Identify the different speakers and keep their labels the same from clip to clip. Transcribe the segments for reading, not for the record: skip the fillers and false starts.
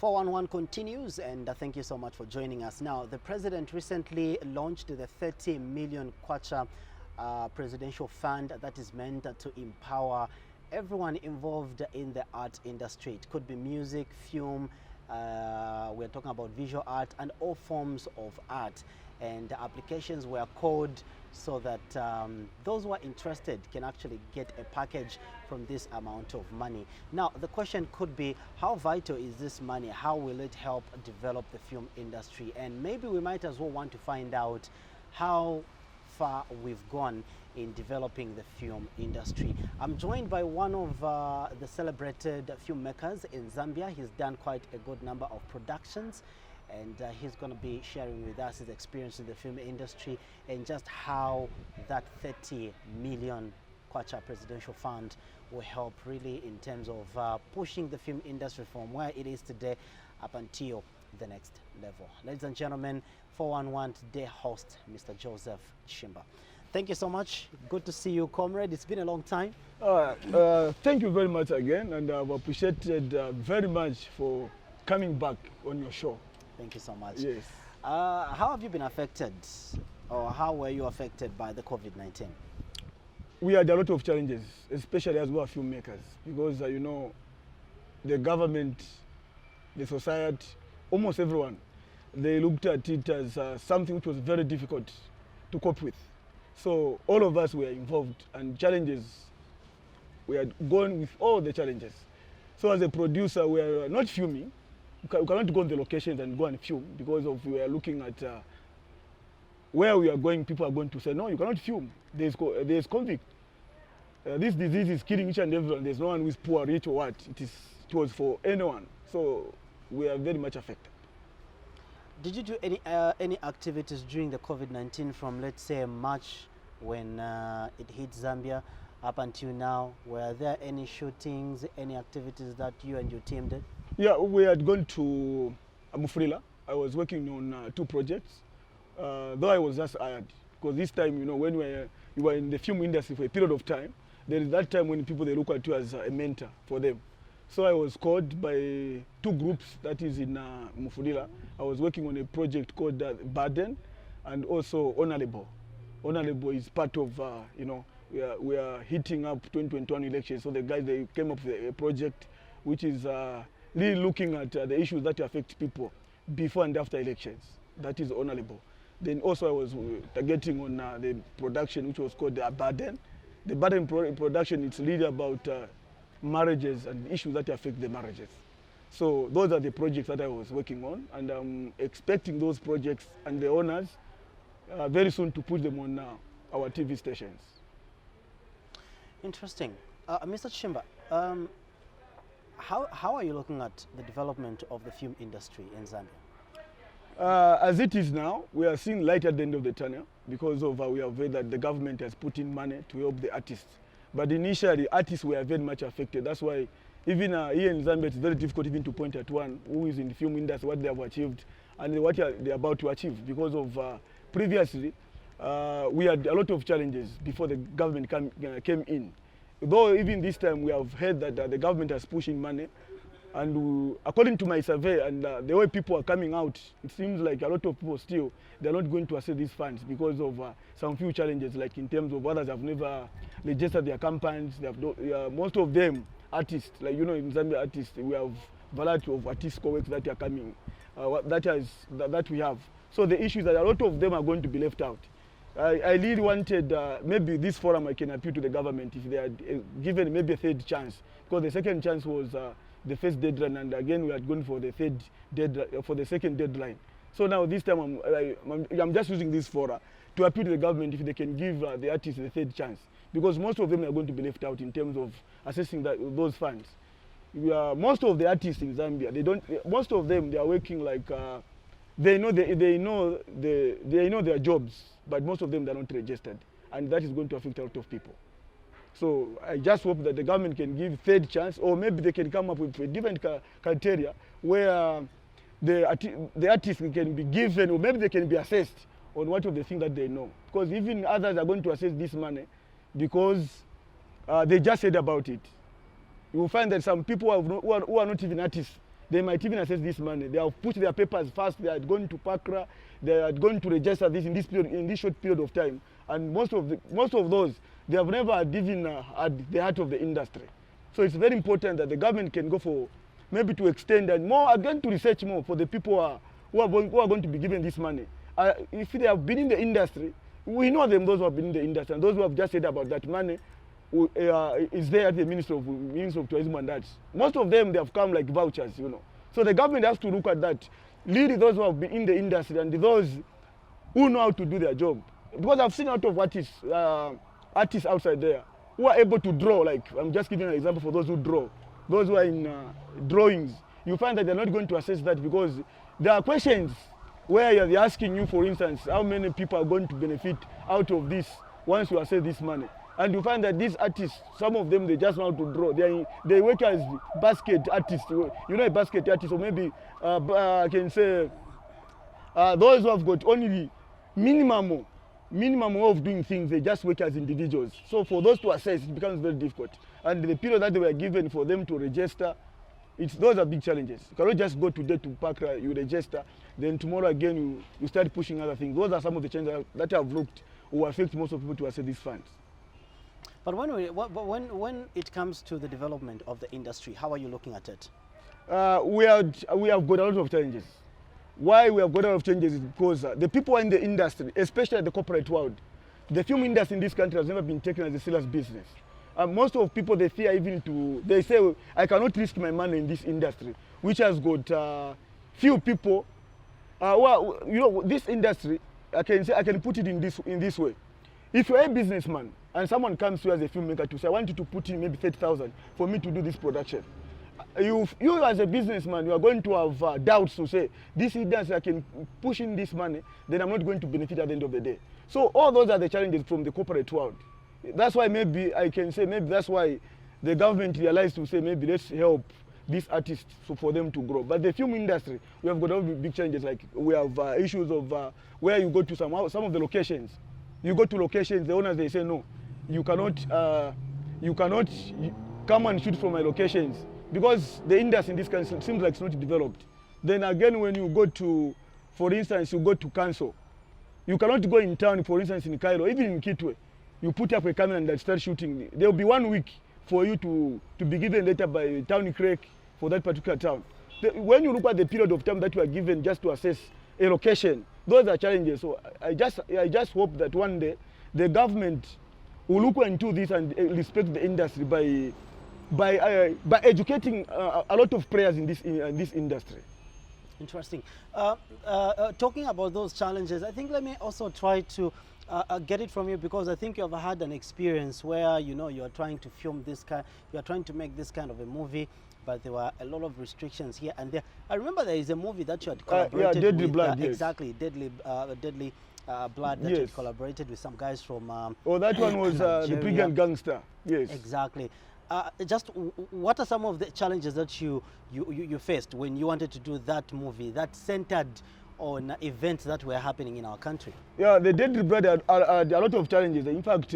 Speaker 1: 411 continues, and thank you so much for joining us. Now, the president recently launched the 30 million kwacha presidential fund that is meant to empower everyone involved in the art industry. It could be music, film, we're talking about visual art and all forms of art. And the applications were called so that those who are interested can actually get a package from this amount of money. Now, the question could be, how vital is this money? How will it help develop the film industry? And maybe we might as well want to find out how far we've gone in developing the film industry. I'm joined by one of the celebrated filmmakers in Zambia. He's done quite a good number of productions, and he's going to be sharing with us his experience in the film industry and just how that 30 million kwacha presidential fund will help really in terms of pushing the film industry from where it is today up until the next level. Ladies and gentlemen, 411 today host Mr. Joseph Chishimba. Thank you so much. Good to see you, comrade. It's been a long time.
Speaker 2: Thank you very much again, and I've appreciated very much for coming back on your show.
Speaker 1: Thank you so much.
Speaker 2: Yes.
Speaker 1: How have you been affected, or how were you affected by the COVID-19?
Speaker 2: We had a lot of challenges, especially as we are filmmakers, because you know, the government, the society, almost everyone, they looked at it as something which was very difficult to cope with. So all of us were involved, and challenges, we had gone with all the challenges. So as a producer, we are not filming. We cannot go on the locations and go and film because of we are looking at where we are going. People are going to say, no, you cannot film. There's convict. This disease is killing each and everyone. There's no one who is poor, rich, or what. It was for anyone. So we are very much affected.
Speaker 1: Did you do any activities during the COVID-19 from, let's say, March when it hit Zambia up until now? Were there any shootings, any activities that you and your team did?
Speaker 2: Yeah, we had gone to Mufulira. I was working on 2 projects, though I was just hired. Because this time, you know, when you were in the film industry for a period of time, there is that time when people, they look at you as a mentor for them. So I was called by 2 groups that is in Mufulira. I was working on a project called Burden and also Honorable. Honorable is part of, you know, we are hitting up 2021 elections. So the guys, they came up with a project which is really looking at the issues that affect people before and after elections. That is Honorable. Then also I was targeting on the production which was called Burden. The Burden production, it's really about marriages and issues that affect the marriages. So those are the projects that I was working on, and I'm expecting those projects and the owners very soon to put them on our TV stations.
Speaker 1: Interesting. Mr. Chishimba, how are you looking at the development of the film industry in Zambia?
Speaker 2: As it is now, we are seeing light at the end of the tunnel because of we have heard that the government has put in money to help the artists. But initially, artists were very much affected. That's why even here in Zambia, it's very difficult even to point at one who is in the film industry, what they have achieved and what they're about to achieve. Because of previously, we had a lot of challenges before the government came in. Though even this time, we have heard that the government has pushing money. And according to my survey and the way people are coming out, it seems like a lot of people still, they're not going to access these funds because of some few challenges, like in terms of others have never registered their campaigns. They have most of them artists, like you know, in Zambia artists, we have variety of artist co-works that are coming, that we have. So the issue is that a lot of them are going to be left out. I really wanted, maybe this forum I can appeal to the government if they had given maybe a 3rd chance, because the 2nd chance was the first deadline, and again we had gone for the 2nd deadline. So now this time I'm just using this forum to appeal to the government if they can give the artists the 3rd chance, because most of them are going to be left out in terms of assessing those funds. Most of the artists in Zambia, most of them, they are working like they know their jobs, but most of them, they're not registered, and that is going to affect a lot of people. So I just hope that the government can give 3rd chance, or maybe they can come up with a different criteria where the artists can be given, or maybe they can be assessed on what of the things that they know. Because even others are going to assess this money because they just said about it. You will find that some people who are not even artists, they might even access this money. They have put their papers fast. They are going to Pakra. They are going to register this in this period, in this short period of time. And most of those, they have never even at the heart of the industry. So it's very important that the government can go for maybe to extend and more again to research more for the people who are going to be given this money. If they have been in the industry, we know them, those who have been in the industry, and those who have just said about that money is there at the Ministry of Tourism and Arts. Most of them, they have come like vouchers, you know. So the government has to look at that. Lead those who have been in the industry and those who know how to do their job. Because I've seen a lot of artists outside there who are able to draw. Like, I'm just giving an example for those who draw. Those who are in drawings, you find that they're not going to assess that because there are questions where they're asking you, for instance, how many people are going to benefit out of this once you assess this money. And you find that these artists, some of them, they just know how to draw. They work as basket artists, you know, a basket artist, or maybe I can say those who have got only minimum of doing things, they just work as individuals. So for those to assess, it becomes very difficult. And the period that they were given for them to register, those are big challenges. You cannot just go today to Pakra, you register, then tomorrow again you start pushing other things. Those are some of the challenges that have looked or affect most of people to access these funds.
Speaker 1: But when it comes to the development of the industry, how are you looking at it?
Speaker 2: We have got a lot of challenges. Why we have got a lot of challenges is because the people in the industry, especially the corporate world, the film industry in this country has never been taken as a serious business. Most of people, they fear they say, I cannot risk my money in this industry, which has got few people. Well, you know, this industry, I can put it in this way. If you're a businessman and someone comes to you as a filmmaker to say, I want you to put in maybe 30,000 for me to do this production. You as a businessman, you are going to have doubts to say, this industry, I can push in this money, then I'm not going to benefit at the end of the day. So all those are the challenges from the corporate world. That's why maybe I can say, maybe that's why the government realized to say, maybe let's help these artists for them to grow. But the film industry, we have got all big challenges. Like we have issues of where you go to some of the locations. You go to locations, the owners, they say, no, you cannot come and shoot from my locations because the industry in this country seems like it's not developed. Then again, when you go to, for instance, you go to council, you cannot go in town, for instance, in Cairo, even in Kitwe. You put up a camera and start shooting. There will be 1 week for you to be given later by town clerk for that particular town. When you look at the period of time that you are given just to assess a location, those are challenges. So I just hope that one day the government will look into this and respect the industry by educating a lot of players in this industry.
Speaker 1: Interesting. Talking about those challenges, I think let me also try to get it from you, because I think you have had an experience where you are trying to film you are trying to make this kind of a movie, but there were a lot of restrictions here and there. I remember there is a movie that you had collaborated
Speaker 2: Deadly
Speaker 1: with.
Speaker 2: Blood, yes.
Speaker 1: Exactly, Deadly Blood, that you had collaborated with some guys from
Speaker 2: that one was the Brigand Gangster. Yes.
Speaker 1: Exactly. Just what are some of the challenges that you faced when you wanted to do that movie that centered on events that were happening in our country? Yeah,
Speaker 2: the Deadly Blood had a lot of challenges. In fact,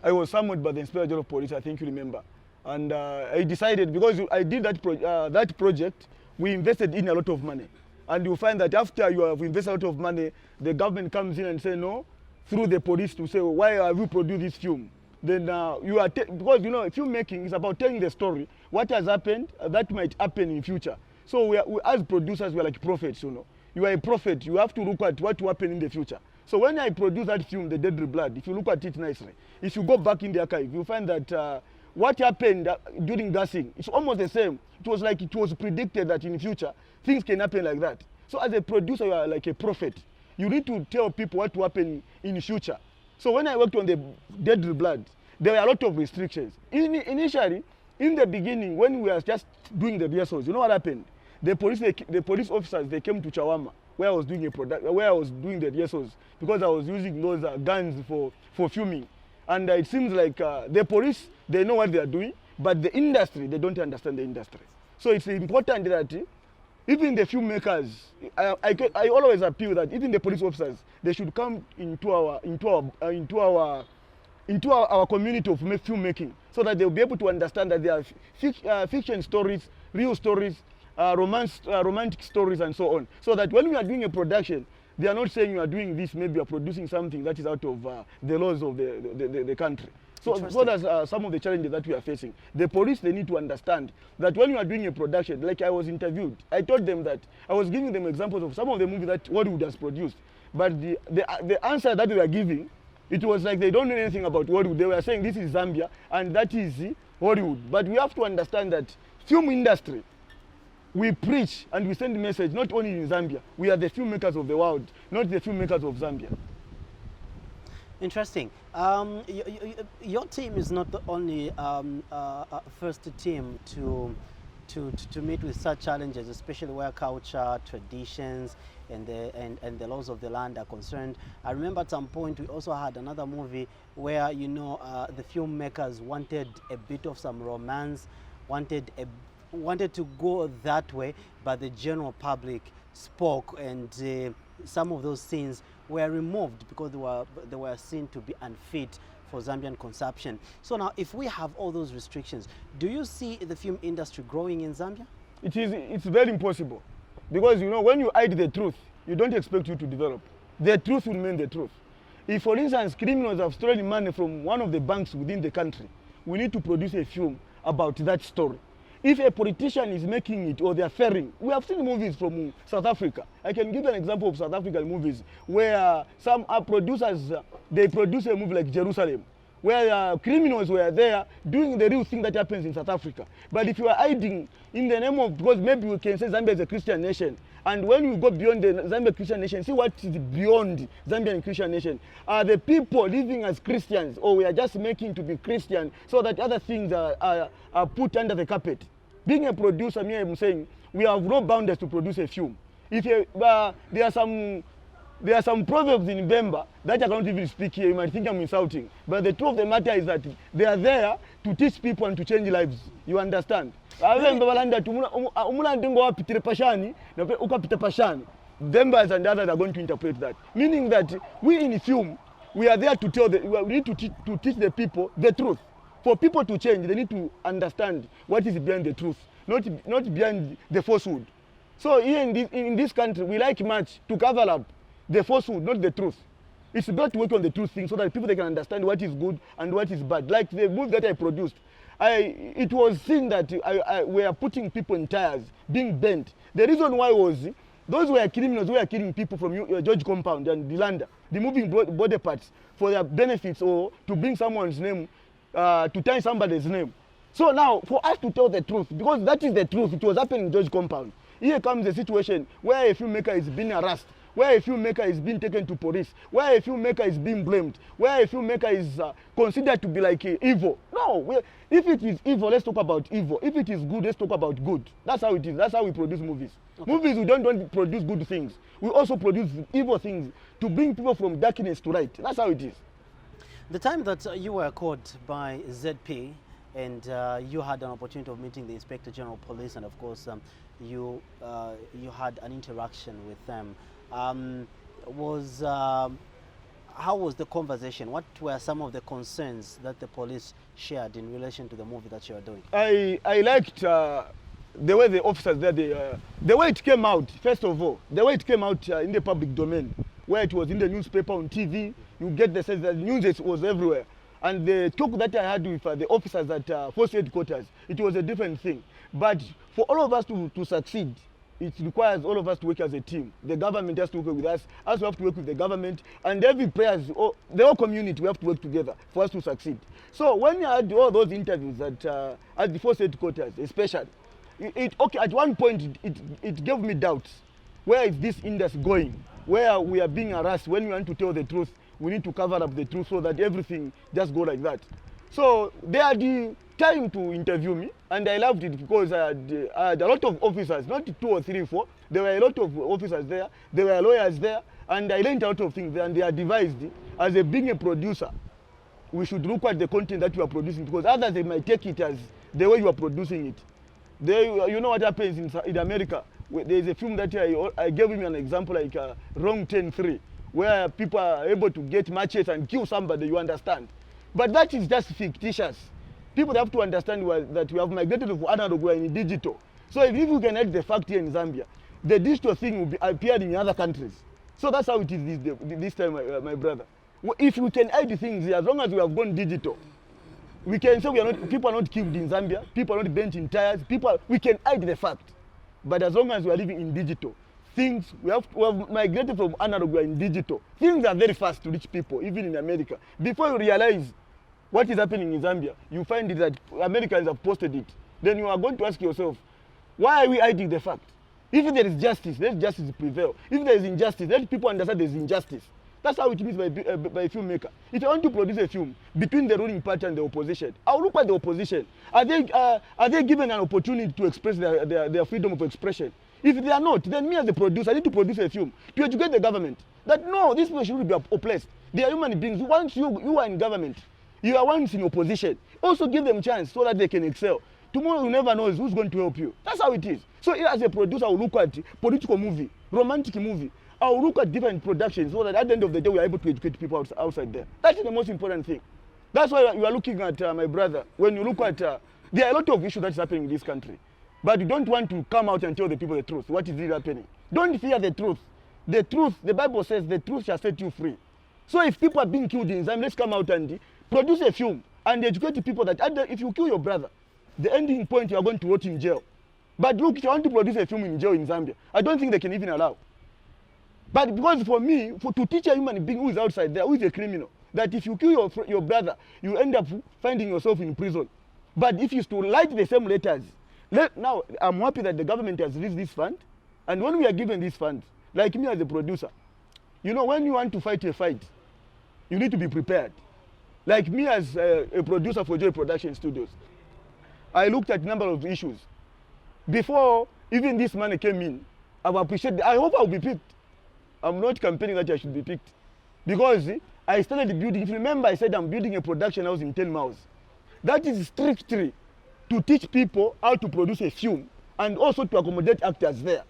Speaker 2: I was summoned by the Inspector General of Police, I think you remember. And I decided, because I did that project, we invested in a lot of money. And you find that after you have invested a lot of money, the government comes in and say no, through the police to say, why have you produced this film? Then you are, because filmmaking is about telling the story, what has happened, that might happen in future. So we as producers, we are like prophets, You are a prophet, you have to look at what will happen in the future. So when I produced that film, The Deadly Blood, if you look at it nicely, if you go back in the archive, you find that what happened during gassing, it's almost the same. It was like it was predicted that in the future, things can happen like that. So as a producer, you are like a prophet. You need to tell people what will happen in the future. So when I worked on The Deadly Blood, there were a lot of restrictions. Initially, in the beginning, when we were just doing the rehearsals, you know what happened? The police officers, they came to Chawama, where I was doing the rehearsals, because I was using those guns for filming. And it seems like the police, they know what they are doing, but the industry, they don't understand the industry. So it's important that even the filmmakers, I always appeal that even the police officers, they should come into our community of filmmaking, so that they'll be able to understand that there are fiction stories, real stories, romantic stories and so on. So that when we are doing a production, they are not saying you are doing this, maybe you are producing something that is out of the laws of the country. So that's some of the challenges that we are facing. The police, they need to understand that when you are doing a production, like I was interviewed, I told them that I was giving them examples of some of the movies that Hollywood has produced. But the answer that they were giving, it was like they don't know anything about Hollywood. They were saying this is Zambia and that is Hollywood. But we have to understand that film industry, we preach and we send a message not only in Zambia. We are the filmmakers of the world, not the filmmakers of Zambia.
Speaker 1: Interesting. Your team is not the only first team to meet with such challenges, especially where culture, traditions, and the laws of the land are concerned. I remember at some point we also had another movie where the filmmakers wanted a bit of some romance, wanted to go that way, but the general public spoke, and some of those scenes were removed because they were seen to be unfit for Zambian consumption. So now, if we have all those restrictions, do you see the film industry growing in Zambia?
Speaker 2: It's very impossible, because when you hide the truth, you don't expect you to develop. The truth will remain the truth. If, for instance, criminals have stolen money from one of the banks within the country, we need to produce a film about that story. If a politician is making it or they are fairing, we have seen movies from South Africa. I can give an example of South African movies where some producers, they produce a movie like Jerusalem, where criminals were there doing the real thing that happens in South Africa. But if you are hiding in the name of, because maybe we can say Zambia is a Christian nation, and when we go beyond the Zambian Christian nation, see what is beyond Zambian Christian nation. Are the people living as Christians, or we are just making to be Christian so that other things are put under the carpet? Being a producer, me, I'm saying, we have no boundaries to produce a film. If there are some proverbs in Bemba that I can't even speak here, you might think I'm insulting. But the truth of the matter is that they are there to teach people and to change lives. You understand? Bembas and others are going to interpret that. Meaning that we in film, we are there to we need to teach the people the truth. For people to change, they need to understand what is behind the truth, not behind the falsehood. So here in this country, we like much to cover up the falsehood, not the truth. It's better to work on the truth thing so that people they can understand what is good and what is bad. Like the movie that I produced, it was seen that we are putting people in tires, being bent. The reason why was those were criminals who were killing people from George Compound and Dilanda, removing body parts for their benefits or to bring someone's name, to tie somebody's name. So now, for us to tell the truth, because that is the truth, it was happening in George Compound. Here comes a situation where a filmmaker is being harassed, where a filmmaker is being taken to police, where a filmmaker is being blamed, where a filmmaker is considered to be like evil. No, if it is evil, let's talk about evil. If it is good, let's talk about good. That's how it is. That's how we produce movies. Okay. Movies, we don't produce good things. We also produce evil things to bring people from darkness to light. That's how it is.
Speaker 1: The time that you were caught by ZP and you had an opportunity of meeting the Inspector General of Police, and of course you had an interaction with them. How was the conversation? What were some of the concerns that the police shared in relation to the movie that you are doing?
Speaker 2: I liked the way the officers there, the way it came out, first of all, the way it came out in the public domain, where it was in the newspaper, on TV, you get the sense that news was everywhere. And the talk that I had with the officers at Force Headquarters, it was a different thing. But for all of us to succeed, it requires all of us to work as a team. The government has to work with us we have to work with the government, and every players, the whole community, we have to work together for us to succeed. So when I had all those interviews at the Force Headquarters, especially, at one point it gave me doubts. Where is this industry going? Where we are being harassed? When we want to tell the truth, we need to cover up the truth so that everything just go like that. So they had the time to interview me, and I loved it because I had a lot of officers, not 2 or 3, 4. There were a lot of officers there. There were lawyers there, and I learned a lot of things there, and they advised, as being a producer, we should look at the content that you are producing, because others, they might take it as the way you are producing it. You know what happens in America? There is a film that I gave him an example, like Wrong 10-3, where people are able to get matches and kill somebody, you understand. But that is just fictitious. People have to understand that we have migrated from analog, we are in digital. So if we can hide the fact here in Zambia, the digital thing will be appeared in other countries. So that's how it is this time, my brother. If we can hide the things here, as long as we have gone digital, we can say people are not killed in Zambia, people are not bent in tires, we can hide the fact. But as long as we are living in digital, things, we have migrated from analog, we are in digital. Things are very fast to reach people, even in America. Before you realize what is happening in Zambia, you find that Americans have posted it. Then you are going to ask yourself, why are we hiding the fact? If there is justice, let justice prevail. If there is injustice, let people understand there is injustice. That's how it means by a filmmaker. If I want to produce a film between the ruling party and the opposition, I'll look at the opposition. Are they given an opportunity to express their freedom of expression? If they are not, then me as a producer, I need to produce a film to educate the government that no, these people should be oppressed. They are human beings. Once you are in government, you are once in opposition. Also give them a chance so that they can excel. Tomorrow you never know who's going to help you. That's how it is. So here as a producer, I will look at political movie, romantic movie. I will look at different productions so that at the end of the day we are able to educate people outside there. That is the most important thing. That's why you are looking at my brother. When you look at, there are a lot of issues that's happening in this country. But you don't want to come out and tell the people the truth. What is really happening? Don't fear the truth. The truth, the Bible says, the truth shall set you free. So if people are being killed in Zambia, let's come out and produce a film and educate the people that if you kill your brother, the ending point you are going to rot in jail. But look, if you want to produce a film in jail in Zambia, I don't think they can even allow. But because for me, to teach a human being who is outside there, who is a criminal, that if you kill your brother, you end up finding yourself in prison. But if you to write the same letters, now I'm happy that the government has released this fund, and when we are given this fund, like me as a producer, you know, when you want to fight a fight, you need to be prepared. Like me as a producer for Joy Production Studios, I looked at a number of issues. Before even this money came in, I hope I'll be picked. I'm not campaigning that I should be picked. Because I started building, if you remember I said I'm building a production house in 10 miles. That is strictly to teach people how to produce a film and also to accommodate actors there.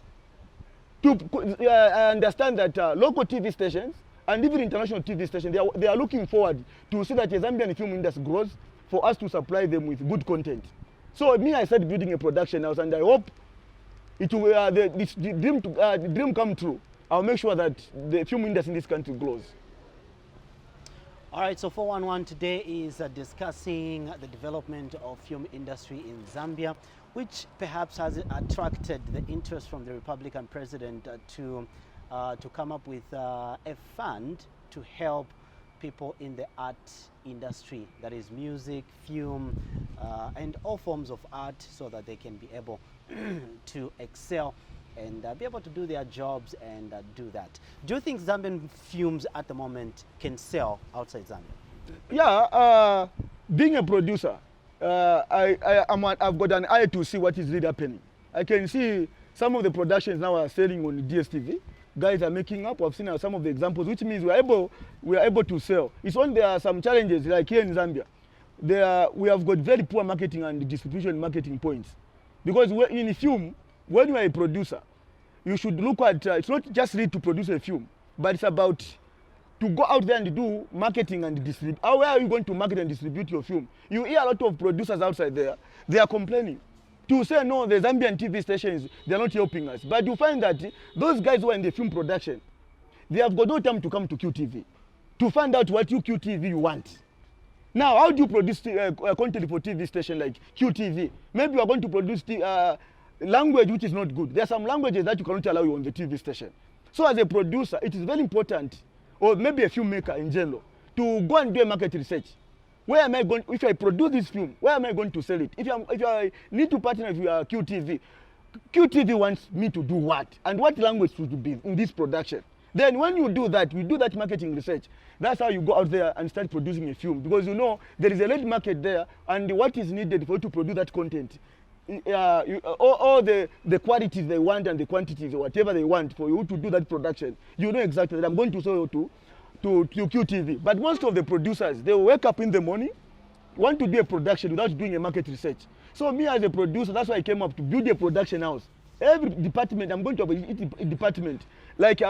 Speaker 2: I understand that local TV stations and even international TV stations, they are looking forward to see that the Zambian film industry grows for us to supply them with good content. So me, I started building a production house, and I hope it will the dream come true. I'll make sure that the film industry in this country grows.
Speaker 1: All right, so 411 today is discussing the development of film industry in Zambia, which perhaps has attracted the interest from the Republican president to come up with a fund to help people in the art industry, that is music, film, and all forms of art, so that they can be able to excel and be able to do their jobs and do that. Do you think Zambian films at the moment can sell outside Zambia?
Speaker 2: Yeah, being a producer, I've got an eye to see what is really happening. I can see some of the productions now are selling on DSTV. Guys are making up. I've seen some of the examples, which means we are able to sell. It's when there are some challenges, like here in Zambia. We have got very poor marketing and distribution marketing points. Because in a film, when you are a producer, you should look at, it's not just really to produce a film, but it's about to go out there and do marketing and distribute. How are you going to market and distribute your film? You hear a lot of producers outside there, they are complaining. To say, no, the Zambian TV stations, they are not helping us. But you find that those guys who are in the film production, they have got no time to come to QTV to find out what you QTV you want. Now, how do you produce content for TV station like QTV? Maybe you are going to produce language which is not good. There are some languages that you cannot allow you on the TV station. So as a producer, it is very important, or maybe a filmmaker in general, to go and do a market research. Where am I going? If I produce this film, where am I going to sell it? If I need to partner with QTV, QTV wants me to do what? And what language should be in this production? Then when you do that, we do that marketing research. That's how you go out there and start producing a film. Because you know there is a large market there, and what is needed for you to produce that content, all the qualities they want and the quantities or whatever they want for you to do that production, you know exactly that I'm going to sell you to QTV. But most of the producers, they wake up in the morning, want to do a production without doing a market research. So me as a producer, that's why I came up to build a production house. Every department, I'm going to have a department. Like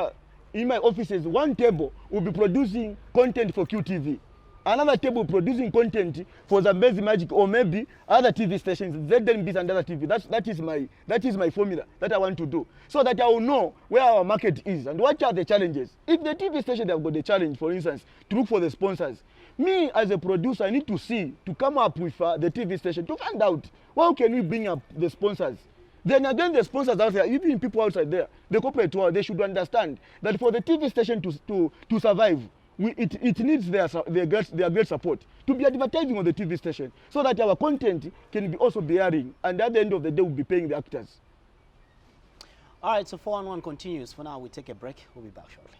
Speaker 2: in my offices, one table will be producing content for QTV. another table producing content for Zambezi Magic or maybe other TV stations, ZNBs and other TV. That is my formula that I want to do, so that I will know where our market is and what are the challenges. If the TV station have got the challenge, for instance, to look for the sponsors, me as a producer, I need to come up with the TV station to find out how can we bring up the sponsors. Then again, the sponsors out there, even people outside there, the corporate world, they should understand that for the TV station to survive, it needs their great support to be advertising on the TV station, so that our content can be also be airing, and at the end of the day, we'll be paying the actors.
Speaker 1: All right, so 411 continues. For now, we take a break. We'll be back shortly.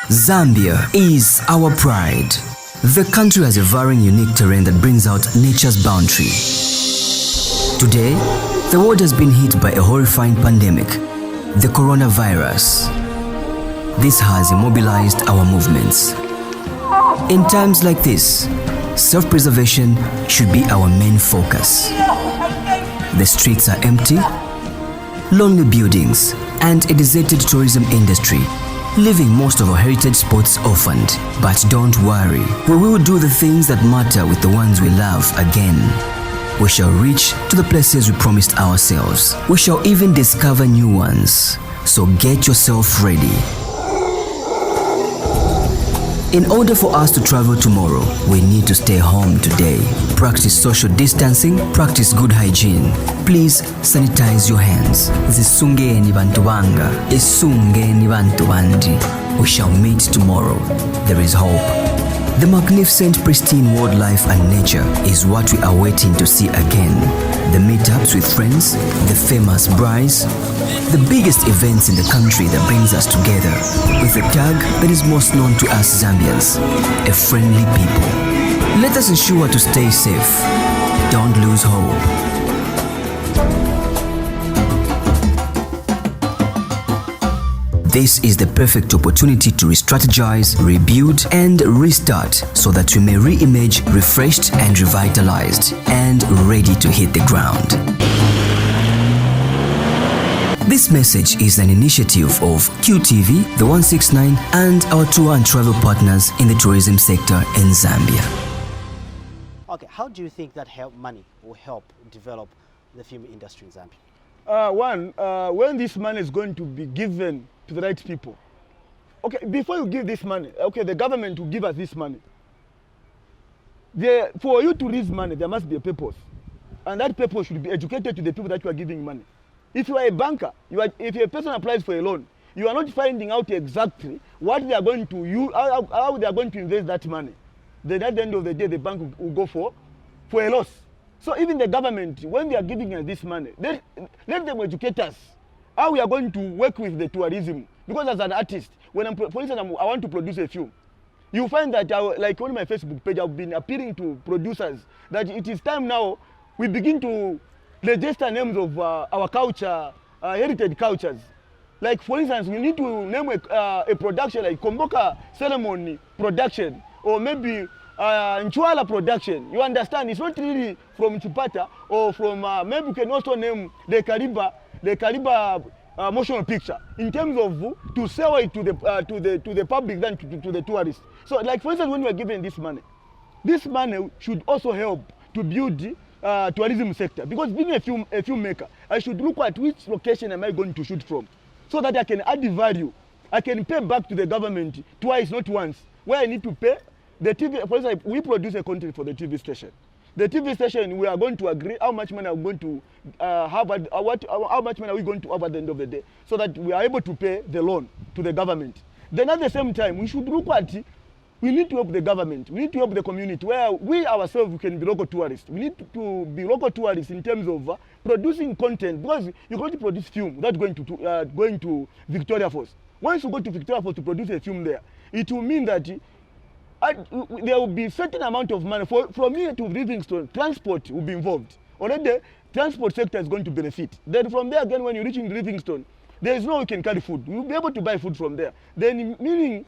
Speaker 3: Zambia is our pride. The country has a varying unique terrain that brings out nature's boundary. Today, the world has been hit by a horrifying pandemic, the coronavirus. This has immobilized our movements. In times like this, self-preservation should be our main focus. The streets are empty, lonely buildings, and a deserted tourism industry, leaving most of our heritage spots orphaned. But don't worry, we will do the things that matter with the ones we love again. We shall reach to the places we promised ourselves. We shall even discover new ones. So get yourself ready. In order for us to travel tomorrow, we need to stay home today. Practice social distancing, practice good hygiene. Please sanitize your hands. Zisungeni bantu banga, isungeni bantu bandi. We shall meet tomorrow. There is hope. The magnificent, pristine wildlife and nature is what we are waiting to see again. The meetups with friends, the famous brides, the biggest events in the country that brings us together with a tag that is most known to us Zambians, a friendly people. Let us ensure to stay safe. Don't lose hope. This is the perfect opportunity to re-strategize, rebuild, and restart so that we may re-emerge refreshed and revitalized and ready to hit the ground. This message is an initiative of QTV, the 169, and our tour and travel partners in the tourism sector in Zambia.
Speaker 1: Okay, how do you think that money will help develop the film industry in Zambia?
Speaker 2: When this money is going to be given to the right people. Okay, before you give this money, okay, the government will give us this money. For you to raise money, there must be a purpose. And that purpose should be educated to the people that you are giving money. If you are a banker, if a person applies for a loan, you are not finding out exactly what they are going to use, how they are going to invest that money. Then at the end of the day, the bank will go for a loss. So even the government, when they are giving us this money, let them educate us how we are going to work with the tourism. Because as an artist, for instance, I want to produce a film, you find that, like on my Facebook page, I've been appealing to producers that it is time now we begin to register names of our culture, heritage cultures. Like for instance, we need to name a production like Komboka Ceremony Production, or maybe Nchwala Production. You understand? It's not really from Chupata or from, maybe we can also name the Kariba motion picture, in terms of to sell it to the public than to the tourists. So like for instance, when we are given this money should also help to build tourism sector, because being a filmmaker, I should look at which location am I going to shoot from, so that I can add the value. I can pay back to the government twice, not once, where I need to pay the TV. For instance, we produce a content for the TV station. The TV station, we are going to agree how much money are we going to have, how much money are we going to have at the end of the day, so that we are able to pay the loan to the government. Then at the same time, we should look at, we need to help the government, we need to help the community, where we ourselves can be local tourists. We need to be local tourists in terms of producing content, because you're going to produce film without going to Victoria Falls. Once you go to Victoria Falls to produce a film there, it will mean that there will be a certain amount of money. From here to Livingstone, transport will be involved. Already, the transport sector is going to benefit. Then from there again, when you reach in Livingstone, there is no way you can carry food. You'll be able to buy food from there. Then meaning,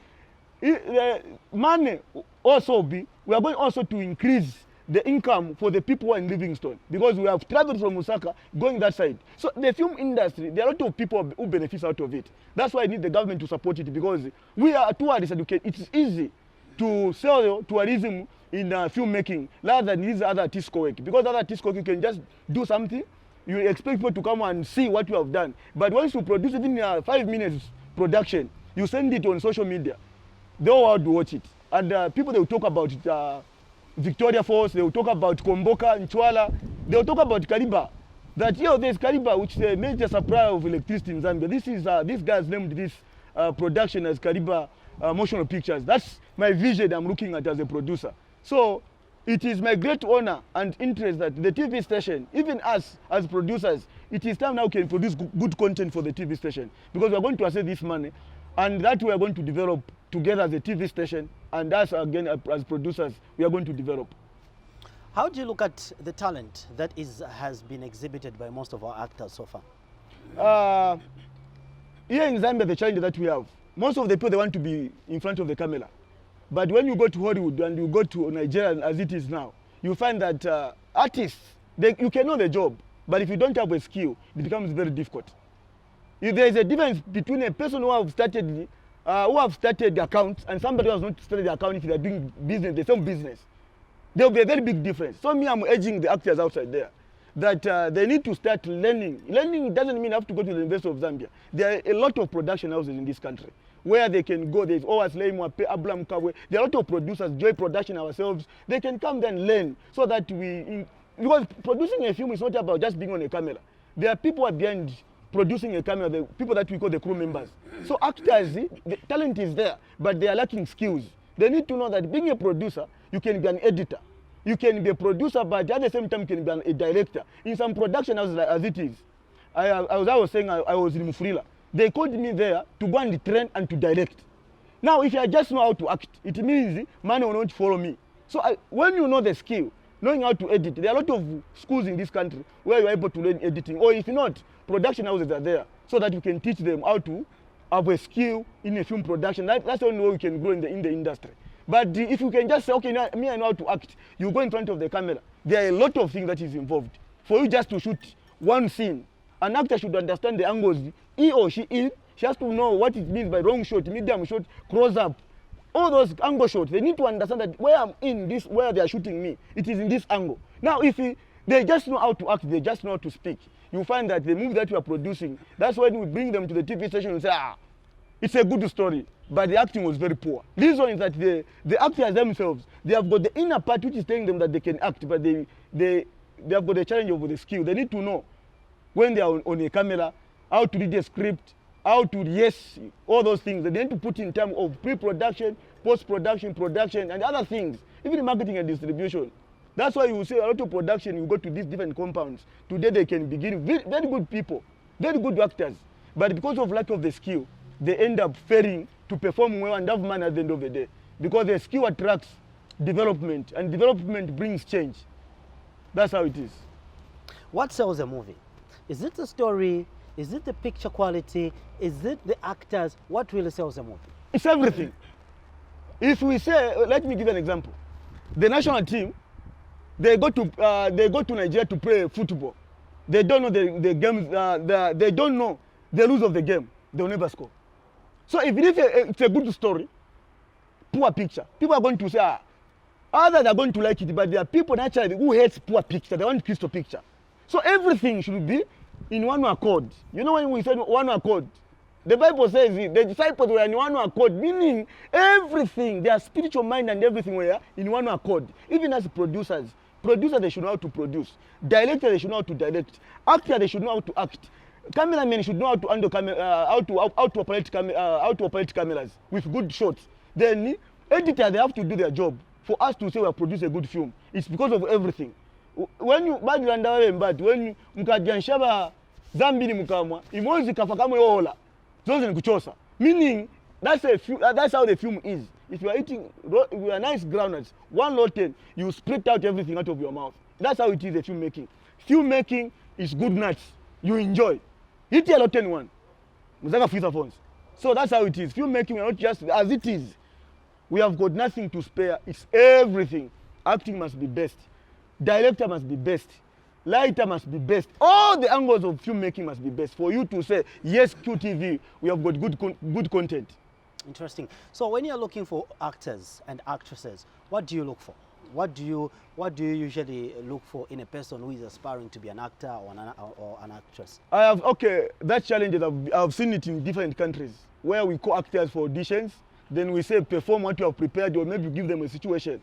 Speaker 2: money also we are going also to increase the income for the people who are in Livingstone, because we have traveled from Osaka going that side. So the film industry, there are a lot of people who benefit out of it. That's why I need the government to support it, because we are tourists educated. It's easy to sell tourism in filmmaking rather than these other artistic work, because other artistic work you can just do something, you expect people to come and see what you have done. But once you produce it in a 5 minutes production, you send it on social media, the whole world will watch it. And people, they will talk about it, Victoria Falls, they will talk about Komboka, Nchwala, they will talk about Kariba. That, there's Kariba, which is a major supplier of electricity in Zambia. This is, this guy's named this production as Kariba Motional Pictures. That's my vision I'm looking at as a producer. So it is my great honor and interest that the TV station, even us as producers, it is time now we can produce good content for the TV station, because we are going to access this money, and that we are going to develop together as a TV station, and us again as producers, we are going to develop.
Speaker 1: How do you look at the talent that has been exhibited by most of our actors so far?
Speaker 2: Here in Zambia, the challenge that we have, most of the people, they want to be in front of the camera. But when you go to Hollywood and you go to Nigeria as it is now, you find that artists, you can know the job, but if you don't have a skill, it becomes very difficult. If there is a difference between a person who have started accounts and somebody who has not started the account, if they are doing business, the same business, there will be a very big difference. So I'm urging the actors outside there that they need to start learning. Learning doesn't mean you have to go to the University of Zambia. There are a lot of production houses in this country where they can go. There's always Leimwa, Abram Kawe. There are a lot of producers, Joy Production ourselves. They can come there and learn so that because producing a film is not about just being on a camera. There are people behind producing a camera, the people that we call the crew members. So actors, the talent is there, but they are lacking skills. They need to know that being a producer, you can be an editor. You can be a producer, but at the same time, you can be a director. In some production houses as it is, I was saying I was in Mufurila. They called me there to go and train and to direct. Now, if I just know how to act, it means money will not follow me. So when you know the skill, knowing how to edit, there are a lot of schools in this country where you are able to learn editing. Or if not, production houses are there so that you can teach them how to have a skill in a film production. That's the only way we can grow in the industry. But if you can just say, okay, now, me I know how to act, you go in front of the camera. There are a lot of things that is involved. For you just to shoot one scene, an actor should understand the angles he or she is. She has to know what it means by long shot, medium shot, close up. All those angle shots, they need to understand that where I'm in this, where they are shooting me, it is in this angle. Now, if they just know how to act, they just know how to speak, you find that the movie that you are producing, that's when we bring them to the TV station and say, it's a good story, but the acting was very poor. The reason is that the actors themselves, they have got the inner part which is telling them that they can act, but they have got the challenge of the skill. They need to know when they are on a camera, how to read a script, how to yes, all those things. They need to put in terms of pre-production, post-production, production, and other things, even marketing and distribution. That's why you see a lot of production, you go to these different compounds. Today they can begin very good people, very good actors, but because of lack of the skill, they end up failing to perform well and have money at the end of the day. Because the skill attracts development, and development brings change. That's how it is.
Speaker 1: What sells a movie? Is it the story? Is it the picture quality? Is it the actors? What really sells a movie?
Speaker 2: It's everything. If we say, let me give an example. The national team, they go to Nigeria to play football. They don't know the games. They don't know the rules of the game. They will never score. So if it's a good story, poor picture, people are going to say, others are going to like it, but there are people naturally who hate poor picture. They want crystal picture. So everything should be in one accord. You know when we said one accord, the Bible says the disciples were in one accord, meaning everything, their spiritual mind and everything were in one accord. Even as producers, they should know how to produce. Directors, they should know how to direct. Actors, they should know how to act. Cameramen should know how to handle how to operate cameras with good shots. Then editors, they have to do their job. For us to say we have produced a good film, it's because of everything. When you when mukadyanshaba Zambini mukamwa imozi kafakamwe ola zote ni kuchosa, meaning that's how the film is. If you are eating with a nice groundnuts, one rotten, you split out everything out of your mouth. That's how it is, the filmmaking. Filmmaking is good nuts. You enjoy. Eat a rotten one. So that's how it is. Filmmaking, not just as it is. We have got nothing to spare. It's everything. Acting must be best. director must be best, lighter must be best, all the angles of filmmaking must be best for you to say, yes, QTV, we have got good content.
Speaker 1: Interesting. So when you're looking for actors and actresses, what do you look for? What do you usually look for in a person who is aspiring to be an actor or an actress?
Speaker 2: That challenge, I've seen it in different countries where we call actors for auditions, then we say perform what you have prepared, or maybe give them a situation.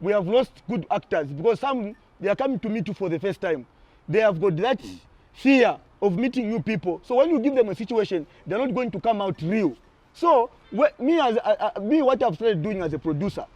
Speaker 2: We have lost good actors because some, they are coming to meet you for the first time. They have got that fear of meeting new people. So when you give them a situation, they're not going to come out real. So what I've started doing as a producer,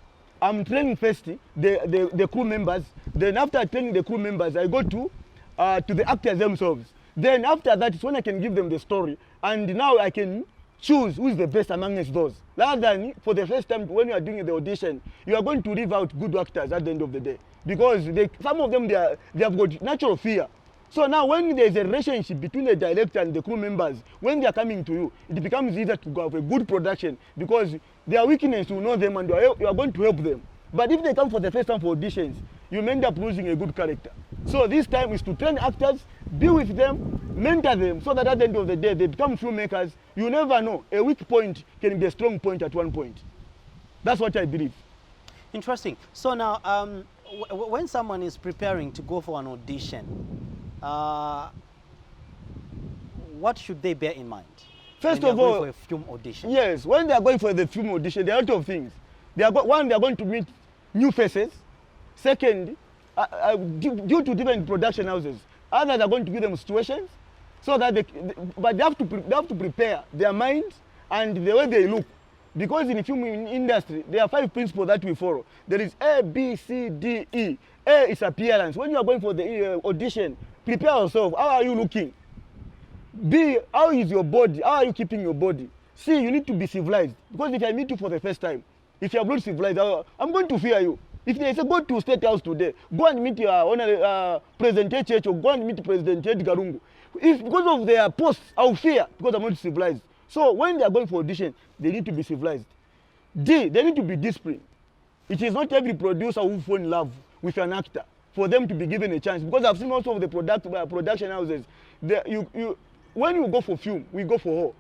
Speaker 2: I'm training first the crew members. Then after training the crew members, I go to the actors themselves. Then after that is when I can give them the story, and now I can choose who is the best amongst those. Rather than for the first time when you are doing the audition, you are going to leave out good actors at the end of the day, because some of them they have got natural fear. So now when there is a relationship between the director and the crew members, when they are coming to you, it becomes easier to have a good production, because their weakness, you know them and you are going to help them. But if they come for the first time for auditions, you may end up losing a good character. So this time is to train actors, be with them, mentor them, so that at the end of the day, they become filmmakers. You never know. A weak point can be a strong point at one point. That's what I believe.
Speaker 1: Interesting. So now, when someone is preparing to go for an audition, what should they bear in mind?
Speaker 2: First of all,
Speaker 1: for a film audition?
Speaker 2: Yes, when they are going for the film audition, there are a lot of things. One, they are going to meet new faces. Second, due to different production houses, others are going to give them situations, so that but they have to prepare their minds and the way they look, because in the film industry there are 5 principles that we follow. There is A, B, C, D, E. A is appearance. When you are going for the audition, prepare yourself. How are you looking? B, how is your body? How are you keeping your body? C, you need to be civilized, because if I meet you for the first time, if you are not civilized, I'm going to fear you. If they say go to State House today, go and meet your President Church, or go and meet President Garungu. If because of their posts, I'll fear, because I'm not civilized. So when they are going for audition, they need to be civilized. D, they need to be disciplined. It is not every producer who fall in love with an actor for them to be given a chance. Because I've seen most of the production houses, when you go for film, we go for horror.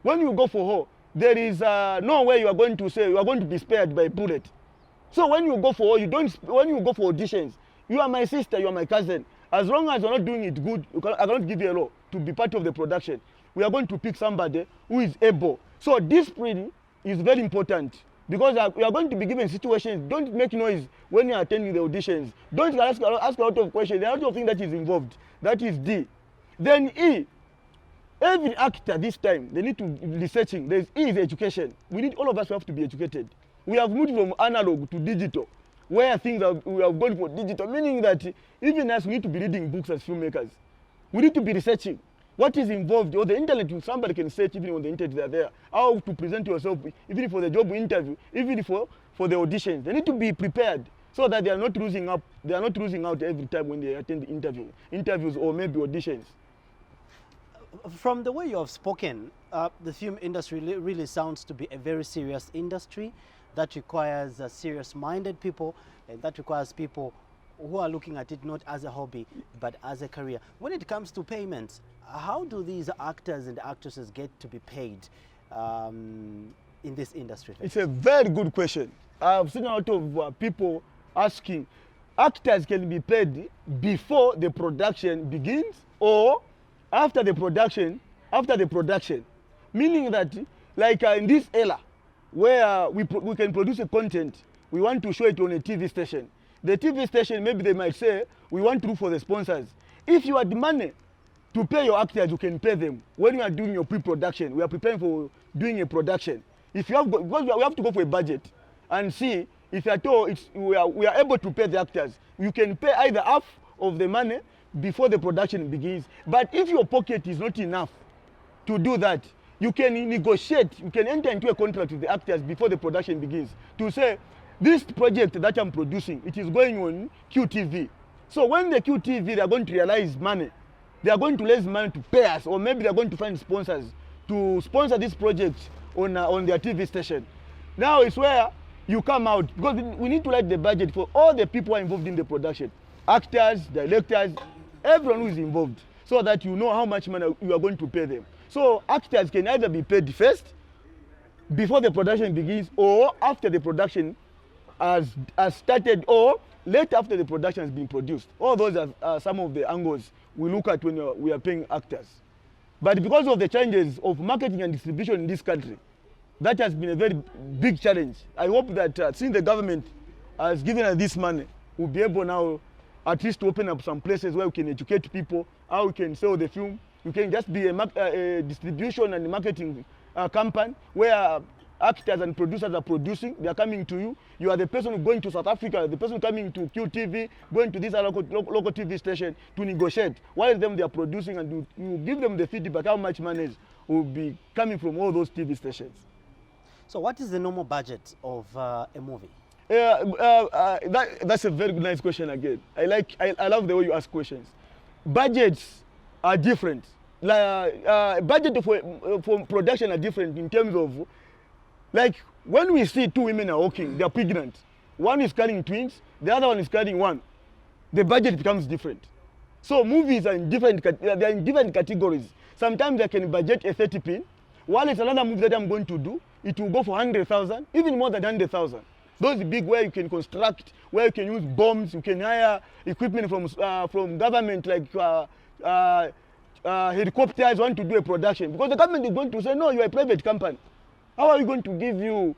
Speaker 2: When you go for horror, there is no way you are going to say you are going to be spared by bullet. So when you go for horror, when you go for auditions, you are my sister, you are my cousin. As long as you're not doing it good, I cannot give you a law to be part of the production. We are going to pick somebody who is able. So discipline is very important, because we are going to be given situations. Don't make noise when you are attending the auditions. Don't ask a lot of questions. There are a lot of things that is involved. That is D. Then E. Every actor this time, they need to be researching. E is education. All of us have to be educated. We have moved from analog to digital, where we have gone for digital, meaning that even us, we need to be reading books as filmmakers. We need to be researching what is involved, or the internet, somebody can search even on the internet, they are there, how to present yourself, even for the job interview, even for the auditions. They need to be prepared, so that they are not losing out every time when they attend the interviews or maybe auditions.
Speaker 1: From the way you have spoken, the film industry really sounds to be a very serious industry that requires serious-minded people, and that requires people who are looking at it not as a hobby, but as a career. When it comes to payments, how do these actors and actresses get to be paid in this industry?
Speaker 2: It's a very good question. I've seen a lot of people asking, actors can be paid before the production begins or after the production, meaning that like in this era where we can produce a content, we want to show it on a TV station. The TV station, maybe they might say, we want to look for the sponsors. If you had money to pay your actors, you can pay them. When you are doing your pre-production, we are preparing for doing a production. If you have, because we have to go for a budget and see if at all we are able to pay the actors. You can pay either half of the money before the production begins. But if your pocket is not enough to do that, you can negotiate, you can enter into a contract with the actors before the production begins to say, this project that I'm producing, it is going on QTV. So when the QTV, they are going to realize money, they are going to raise money to pay us, or maybe they are going to find sponsors to sponsor this project on their TV station. Now it's where you come out, because we need to write the budget for all the people who are involved in the production, actors, directors, everyone who is involved, so that you know how much money you are going to pay them. So actors can either be paid first, before the production begins, or after the production has started, or late after the production has been produced. All those are some of the angles we look at when we are paying actors. But because of the changes of marketing and distribution in this country, that has been a very big challenge. I hope that since the government has given us this money, we'll be able now at least to open up some places where we can educate people, how we can sell the film. You can just be a distribution and marketing company where actors and producers are producing, they are coming to you. You are the person going to South Africa, the person coming to QTV, going to this local TV station to negotiate. While them they are producing, and you give them the feedback how much money will be coming from all those TV stations.
Speaker 1: So what is the normal budget of a movie?
Speaker 2: That's a very nice question again. I love the way you ask questions. Budgets are different. Budget for production are different in terms of, like, when we see two women are walking, they are pregnant. One is carrying twins, the other one is carrying one. The budget becomes different. So movies are in different categories. Sometimes I can budget a 30 pin, while it's another movie that I'm going to do, it will go for 100,000, even more than 100,000. Those big where you can construct, where you can use bombs, you can hire equipment from government, like helicopters want to do a production. Because the government is going to say, no, you're a private company. How are we going to give you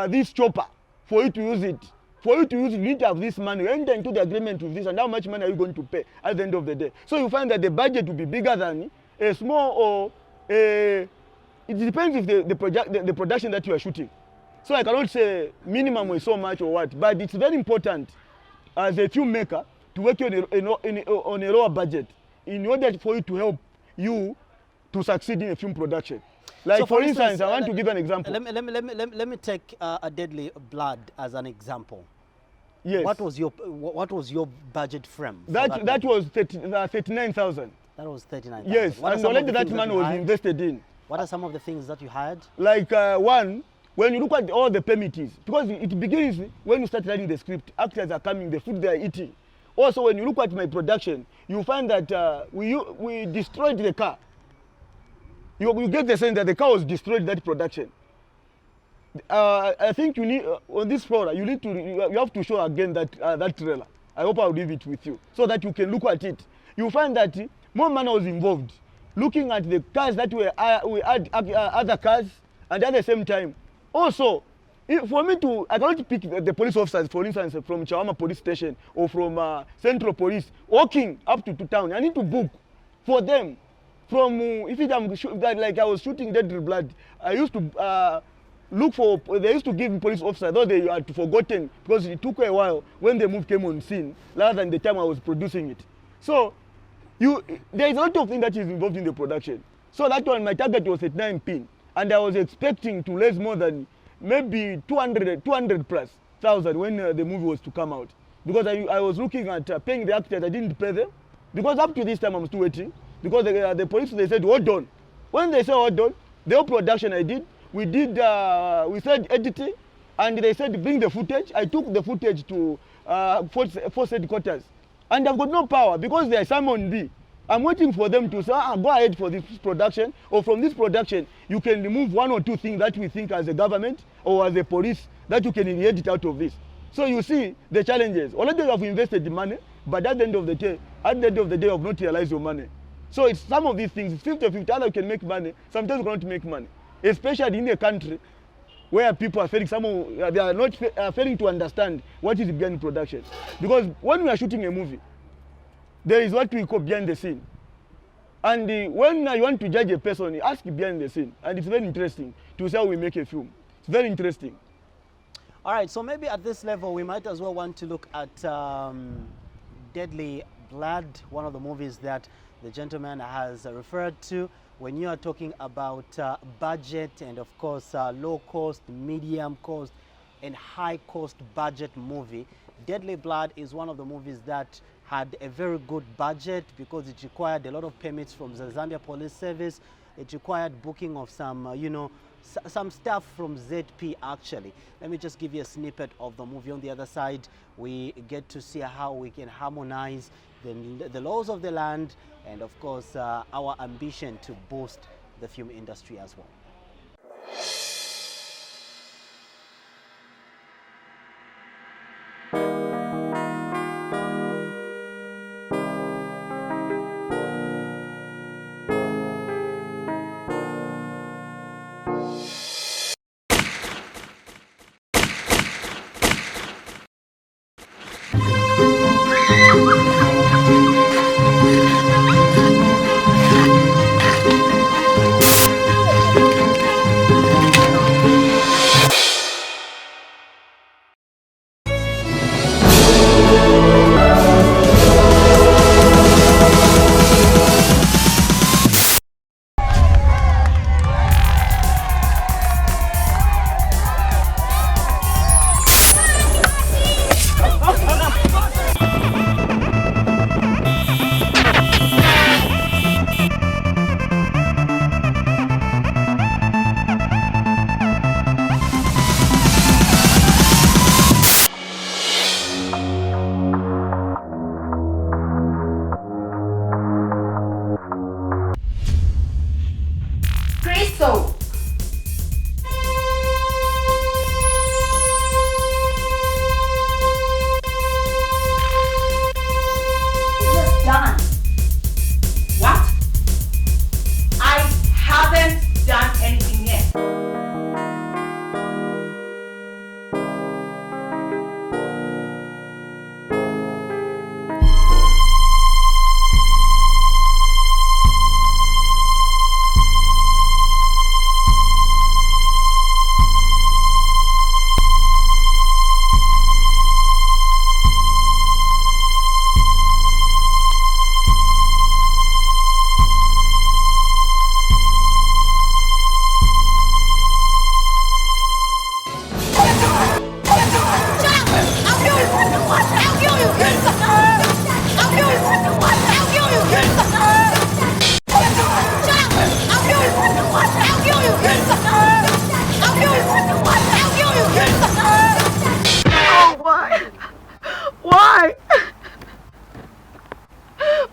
Speaker 2: this chopper for you to use it? For you to use it, you need to have this money. Enter into the agreement with this, and how much money are you going to pay at the end of the day? So you find that the budget will be bigger than a small or a... It depends if the production that you are shooting. So I cannot say minimum is so much or what, but it's very important as a filmmaker to work on a lower budget in order for you to help you to succeed in a film production. Like, so for instance, I want to give an example.
Speaker 1: Let me take a Deadly Blood as an example.
Speaker 2: Yes.
Speaker 1: What was your budget frame?
Speaker 2: That was 39,000.
Speaker 1: That was 39,000.
Speaker 2: Yes, and already that money was invested in.
Speaker 1: What are some of the things that you hired?
Speaker 2: Like one, when you look at all the permittees, because it begins when you start writing the script, actors are coming, the food they are eating. Also, when you look at my production, you find that we destroyed the car. You get the sense that the car was destroyed in that production. I think you need, on this floor, you have to show again that trailer. I hope I'll leave it with you, so that you can look at it. You find that more money was involved. Looking at the cars that we had other cars, and at the same time, also, for me I cannot pick the police officers, for instance, from Chawama police station or from Central Police, walking up to town. I need to book for them. From if I'm like I was shooting Deadly Blood, I used to look for. They used to give me police officers, though they had forgotten because it took a while when the movie came on scene, rather than the time I was producing it. So there is a lot of things that is involved in the production. So that one, my target was at 9 pin, and I was expecting to raise more than maybe 200 plus thousand when the movie was to come out, because I was looking at paying the actors. I didn't pay them because up to this time I'm still waiting. Because the police, they said, hold on. When they said hold on, the whole production we said editing, and they said bring the footage. I took the footage to force headquarters, and I've got no power because they are Simon B. I'm waiting for them to say, go ahead for this production, or from this production, you can remove one or two things that we think as a government or as a police that you can edit out of this. So you see the challenges. Already you have invested the money, but at the end of the day, you have not realized your money. So it's some of these things, it's 50-50, either you can make money, sometimes you cannot make money. Especially in a country where people are failing, they are not failing to understand what is behind production. Because when we are shooting a movie, there is what we call behind the scene. And when you want to judge a person, you ask behind the scene. And it's very interesting to see how we make a film. It's very interesting.
Speaker 1: All right, so maybe at this level, we might as well want to look at Deadly Blood, one of the movies that the gentleman has referred to when you are talking about budget and, of course, low cost, medium cost, and high cost budget movie. Deadly Blood is one of the movies that had a very good budget because it required a lot of permits from the Zambia Police Service. It required booking of some, some stuff from ZP actually. Let me just give you a snippet of the movie. On the other side, we get to see how we can harmonize the laws of the land and of course our ambition to boost the film industry as well.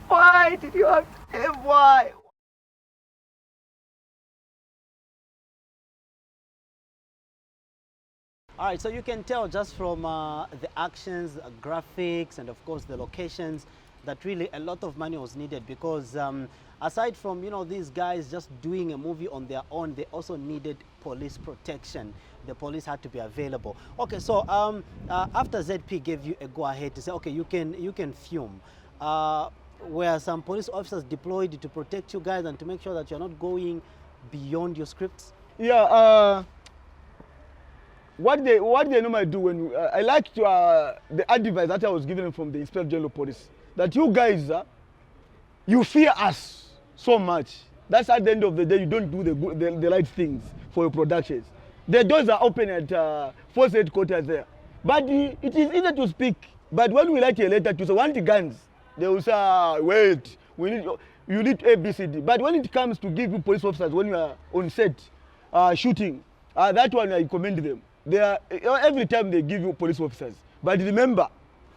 Speaker 4: Why did you have to him? Why?
Speaker 1: All right, so you can tell just from the actions, graphics, and of course the locations that really a lot of money was needed because aside from, you know, these guys just doing a movie on their own, they also needed police protection. The police had to be available. Okay, so after ZP gave you a go-ahead to say, okay, you can film, were some police officers deployed to protect you guys and to make sure that you're not going beyond your scripts?
Speaker 2: Yeah, what they normally do when I like to the advice that I was given from the Inspector General of Police, that you guys you fear us so much. That's at the end of the day you don't do the right things for your productions. The doors are open at force headquarters there, but it is easy to speak. But when we write a letter to say want the guns, they will say wait, you need ABCD. But when it comes to give you police officers when you are on set shooting, that one I commend them. They are every time they give you police officers. But remember,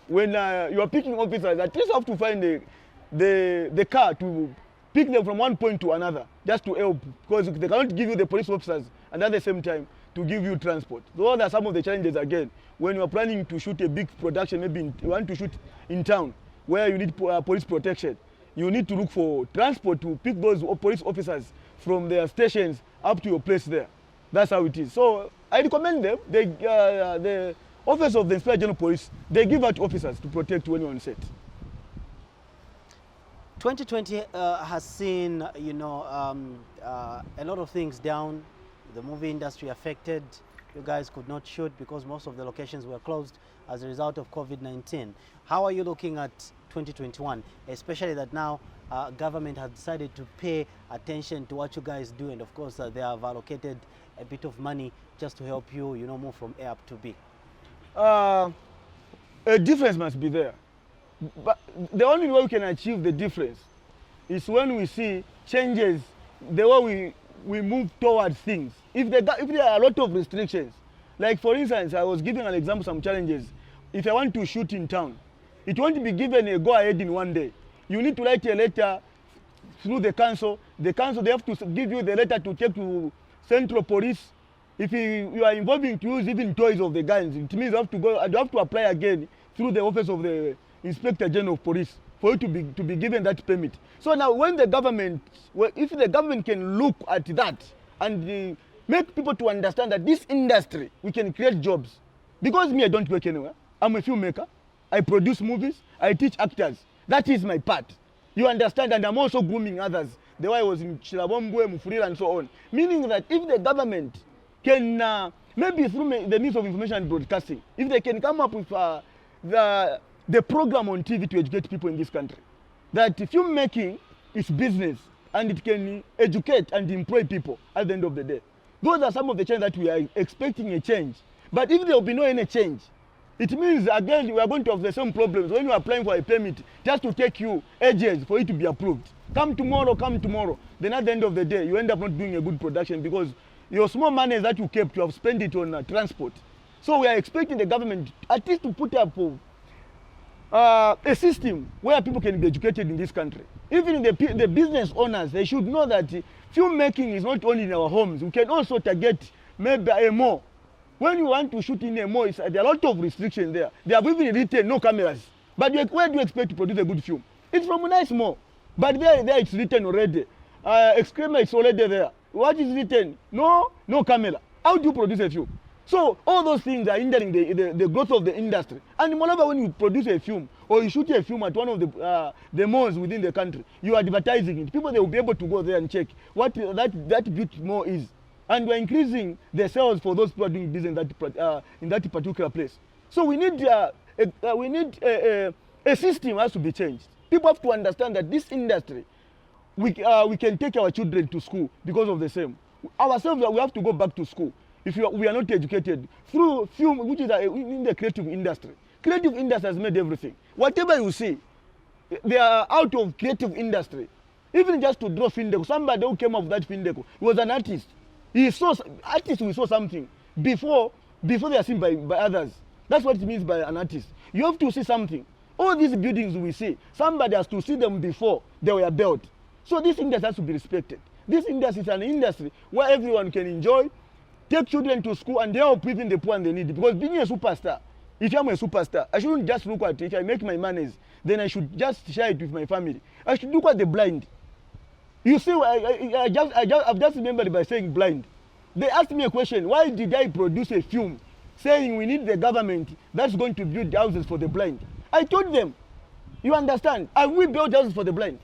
Speaker 2: when you are picking officers, at least you have to find the car to pick them from one point to another, just to help, because they cannot give you the police officers and at the same time to give you transport. Those are some of the challenges again. When you are planning to shoot a big production, maybe you want to shoot in town where you need police protection, you need to look for transport to pick those police officers from their stations up to your place there. That's how it is. So I recommend them. The Office of the Inspector General of Police, they give out officers to protect when you're on set.
Speaker 1: 2020 has seen, you know, a lot of things down. The movie industry affected. You guys could not shoot because most of the locations were closed as a result of COVID-19. How are you looking at 2021, especially that now government has decided to pay attention to what you guys do, and of course they have allocated a bit of money just to help you, you know, move from A up to B?
Speaker 2: A difference must be there. But the only way we can achieve the difference is when we see changes, the way we move towards things if there are a lot of restrictions, like for instance, I was giving an example, some challenges. If I want to shoot in town, it won't be given a go-ahead in one day. You need to write a letter through the council. The council, they have to give you the letter to take to Central Police. If you are involving to use even toys of the guns, it means you have to apply again through the office of the Inspector General of Police for you to be given that permit. So now when the government, if the government can look at that and make people to understand that this industry, we can create jobs. Because me, I don't work anywhere. I'm a filmmaker. I produce movies. I teach actors. That is my part. You understand? And I'm also grooming others. The way I was in Chilabombwe, Mufurira, and so on. Meaning that if the government can, maybe through the means of information and broadcasting, if they can come up with the program on TV to educate people in this country, that filmmaking is business and it can educate and employ people at the end of the day. Those are some of the changes that we are expecting a change. But if there will be no any change, it means again we are going to have the same problems when you are applying for a permit just to take you ages for it to be approved. Come tomorrow. Then at the end of the day, you end up not doing a good production because your small money that you kept, you have spent it on transport. So we are expecting the government at least to put up a system where people can be educated in this country. Even the business owners, they should know that filmmaking is not only in our homes. We can also target maybe a mall. When you want to shoot in a mall, there are a lot of restrictions there. They have even written no cameras. But where do you expect to produce a good film? It's from a nice mall. But there it's written already. Excrement is already there. What is written? No camera. How do you produce a film? So all those things are hindering the growth of the industry. And moreover, when you produce a film or you shoot a film at one of the malls within the country, you are advertising it. People, they will be able to go there and check what that beauty mall is. And we are increasing the sales for those people doing business in that particular place. So we need a system has to be changed. People have to understand that this industry, we can take our children to school because of the same. Ourselves, we have to go back to school. If we are not educated through film, which is in the creative industry. Creative industry has made everything. Whatever you see, they are out of creative industry. Even just to draw Findeco, somebody who came up with that Findeco was an artist. We saw something before they are seen by others. That's what it means by an artist. You have to see something. All these buildings we see, somebody has to see them before they were built. So this industry has to be respected. This industry is an industry where everyone can enjoy, take children to school and help even the poor and the needy. Because being a superstar, if I'm a superstar, I shouldn't just look at it. If I make my monies, then I should just share it with my family. I should look at the blind. You see, I've just remembered by saying blind. They asked me a question, why did I produce a film saying we need the government that's going to build houses for the blind? I told them, you understand, have we built houses for the blind?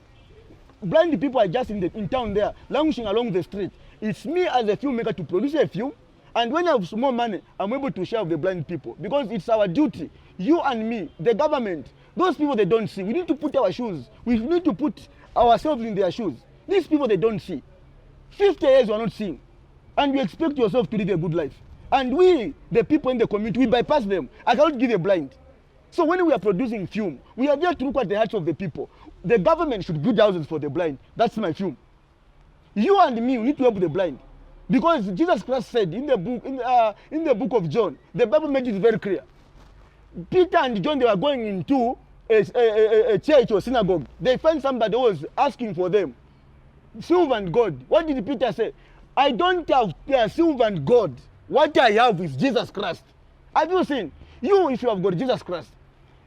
Speaker 2: Blind people are just in town there, languishing along the street. It's me as a filmmaker to produce a film, and when I have small money, I'm able to share with the blind people because it's our duty. You and me, the government, those people they don't see. We need to put our shoes. We need to put ourselves in their shoes. These people they don't see. 50 years you are not seeing. And you expect yourself to live a good life. And we, the people in the community, we bypass them. I cannot give a blind. So when we are producing film, we are there to look at the hearts of the people. The government should build houses for the blind. That's my film. You and me, we need to help the blind. Because Jesus Christ said in the book of John, the Bible made it very clear. Peter and John, they were going into a church or synagogue. They found somebody who was asking for them silver and gold. What did Peter say? I don't have silver and gold. What I have is Jesus Christ. Have you seen? You, if you have got Jesus Christ.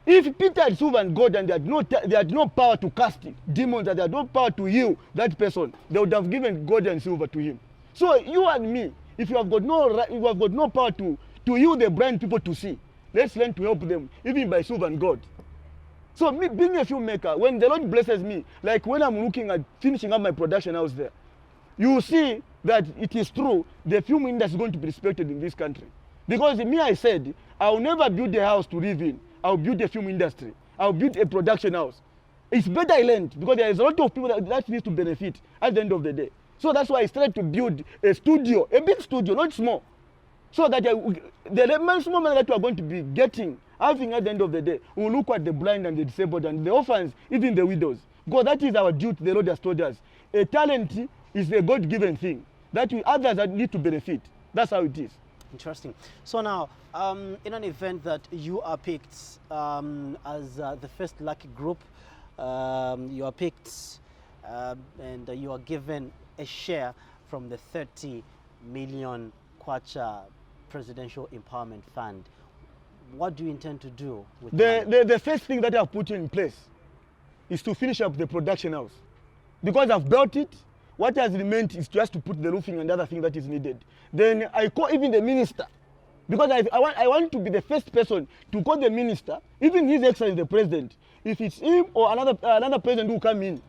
Speaker 2: If Peter had silver and gold and they had no power to cast demons, and they had no power to heal that person, they would have given gold and silver to him. So you and me, if you have got no power to heal the blind people to see, let's learn to help them, even by silver and gold. So me being a filmmaker, when the Lord blesses me, like when I'm looking at finishing up my production house there, you see that it is true, the film industry is going to be respected in this country. Because me, I said, I'll never build a house to live in. I'll build a film industry. I'll build a production house. It's better I learned because there is a lot of people that needs to benefit at the end of the day. So that's why I started to build a studio, a big studio, not small. So that the small money that we are going to be getting, having at the end of the day, we'll look at the blind and the disabled and the orphans, even the widows. Because that is our duty, the Lord has told us. A talent is a God-given thing. that others that need to benefit. That's how it is.
Speaker 1: Interesting. So now, in an event that you are picked as the first lucky group, you are picked and you are given a share from the 30 million kwacha Presidential Empowerment Fund. What do you intend to do with
Speaker 2: the first thing that I've put in place is to finish up the production house. Because I've built it, what has remained is just to put the roofing and other thing that is needed. Then I call even the minister, because I want to be the first person to call the minister, even His Excellency the President. If it's him or another president who come in,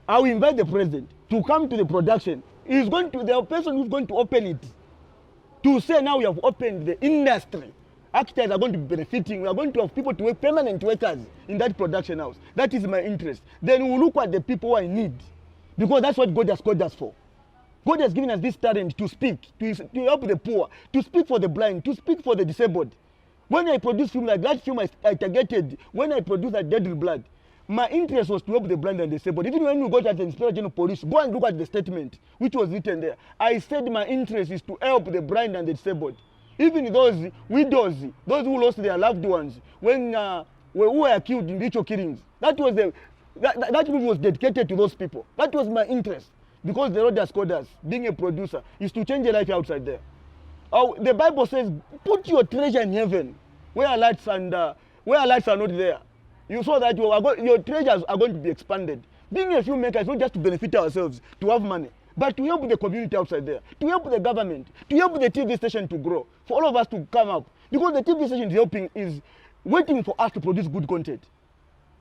Speaker 2: I will invite the president to come to the production. He's going to the person who's going to open it, to say now we have opened the industry. Actors are going to be benefiting. We are going to have people to work, permanent workers in that production house. That is my interest. Then we'll look at the people who I need, because that's what God has called us for. God has given us this talent to speak, to help the poor, to speak for the blind, to speak for the disabled. When I produce film like that film I targeted, when I produced that Deadly Blood, my interest was to help the blind and disabled. Even when we got at the Inspector General Police, go and look at the statement which was written there. I said my interest is to help the blind and the disabled. Even those widows, those who lost their loved ones when who were killed in ritual killings. That movie was dedicated to those people. That was my interest, because the Lord has called us, being a producer, is to change a life outside there. The Bible says, put your treasure in heaven, where lights are not there. You saw that your treasures are going to be expanded. Being a filmmaker is not just to benefit ourselves, to have money, but to help the community outside there, to help the government, to help the TV station to grow, for all of us to come up. Because the TV station is waiting for us to produce good content,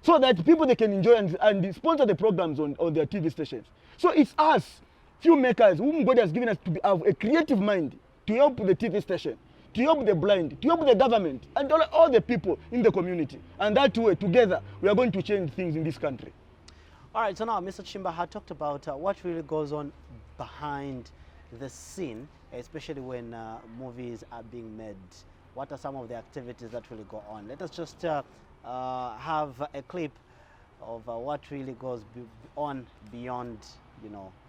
Speaker 2: so that people they can enjoy and sponsor the programs on their TV stations. So it's us, filmmakers, whom God has given us to have a creative mind to help the TV station, to help the blind, to help the government, and all the people in the community. And that way, together, we are going to change things in this country.
Speaker 1: All right, so now Mr. Chishimba had talked about what really goes on behind the scene, especially when movies are being made. What are some of the activities that really go on? Let us just have a clip of what really goes on beyond,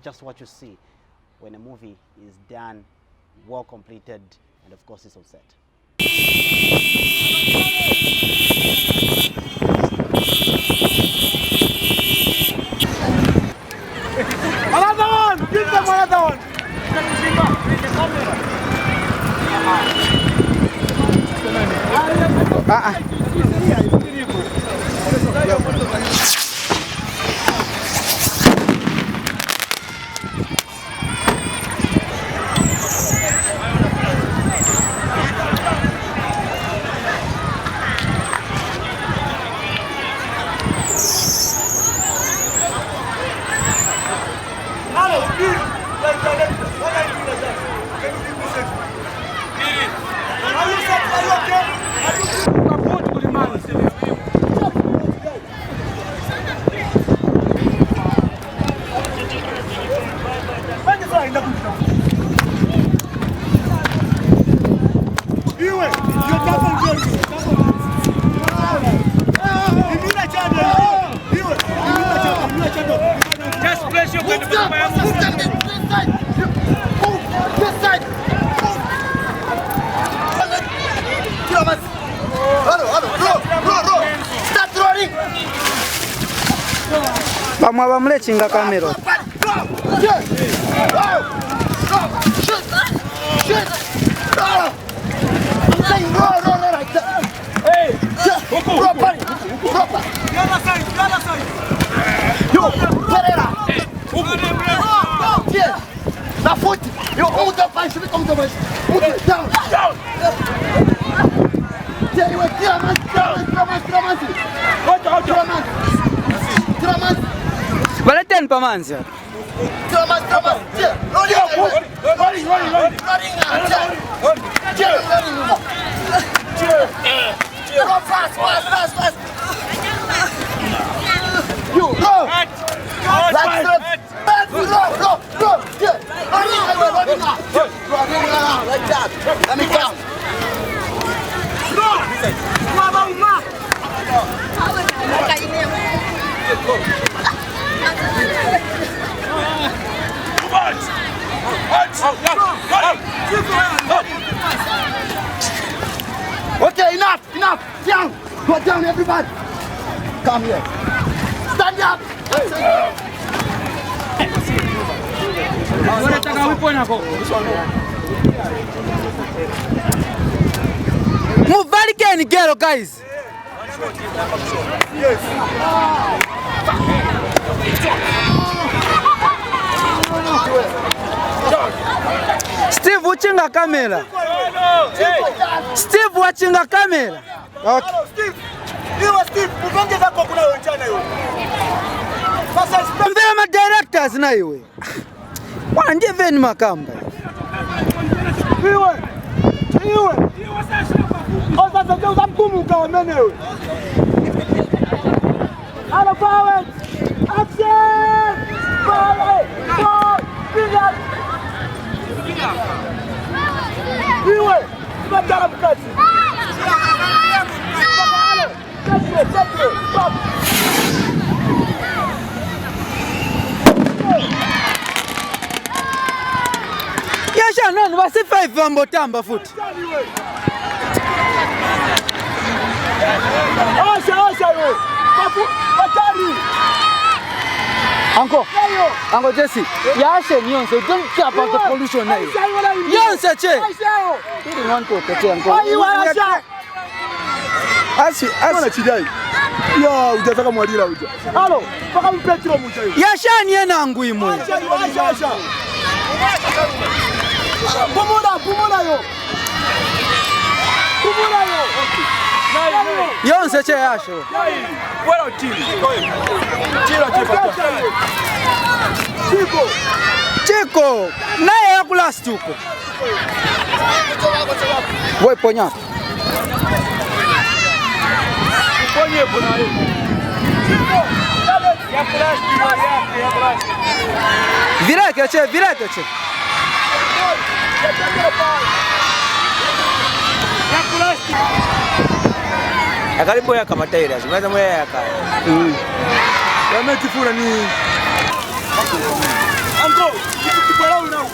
Speaker 1: just what you see when a movie is done, well completed, and of course it's all set.
Speaker 5: Another one! Give them another one! Bring the camera. Just place your hand on my
Speaker 4: Start rolling.
Speaker 6: Vamos vamlechinga kamera.
Speaker 4: Na foot, you hold the punch, hold the punch. Put it down. Yeah, you were Dramas.
Speaker 6: Vale 10 pamanzi.
Speaker 4: Dramas. Yeah, rolling. Go fast. You go. Go. Yeah. Running like that. Let me count. Okay, enough, enough. Down. Go down, everybody. Come here. Stand up.
Speaker 6: Move very can girl, guys. Steve watching a camera. Steve watching a camera. Okay.
Speaker 5: Steve. Steve, uvongeza kwa kuna wachana yule. Sasa
Speaker 6: Mbele ma directors na iwe. Wana ndiye veni makamba.
Speaker 5: iwe. Sasa ndio utamkumu kwa wewe. Ala forward. Action! Forward. Forward. Iwe. Tunataka mkazi.
Speaker 6: Yasha nani basi 5 wambotamba futi.
Speaker 5: Osha yo. Batari.
Speaker 6: Anko Jesse. Yasha nionse don't care about the pollution na hiyo. Yonse che. Ili nwanto tetea ngo. Asi
Speaker 5: chidai. Ya ujataka mwadila uja. Halo, paka mpetro muja hiyo.
Speaker 6: Yasha ni enangu imwe.
Speaker 5: Yasha. Pumula yo.
Speaker 6: Yonse che Yasha.
Speaker 5: Wala tili.
Speaker 6: Chiko, naye ya kulast huko. Wewe ponya.
Speaker 5: Ponye bona hiyo. Ya kulast.
Speaker 6: Vireke che.
Speaker 7: Akaribu ya kama tairi, zimeanza moya ya kaya.
Speaker 5: Yametifuna ni Anko, kipola unao.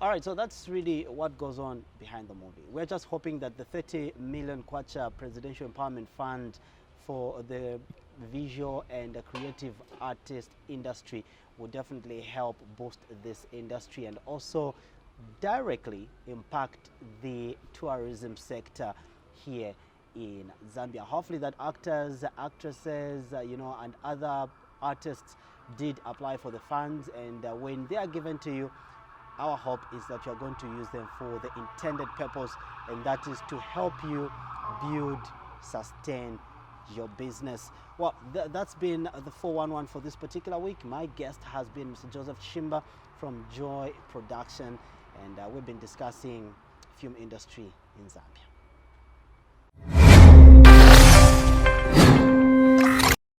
Speaker 1: All right, so that's really what goes on behind the movie. We're just hoping that the 30 million kwacha Presidential Empowerment Fund for the visual and creative artist industry will definitely help boost this industry and also directly impact the tourism sector here in Zambia. Hopefully that actors, actresses, and other artists did apply for the funds, and when they are given to you, our hope is that you are going to use them for the intended purpose, and that is to help you build, sustain your business. Well, that's been the 411 for this particular week. My guest has been Mr. Joseph Chishimba from Joy Production, and we've been discussing film industry in Zambia.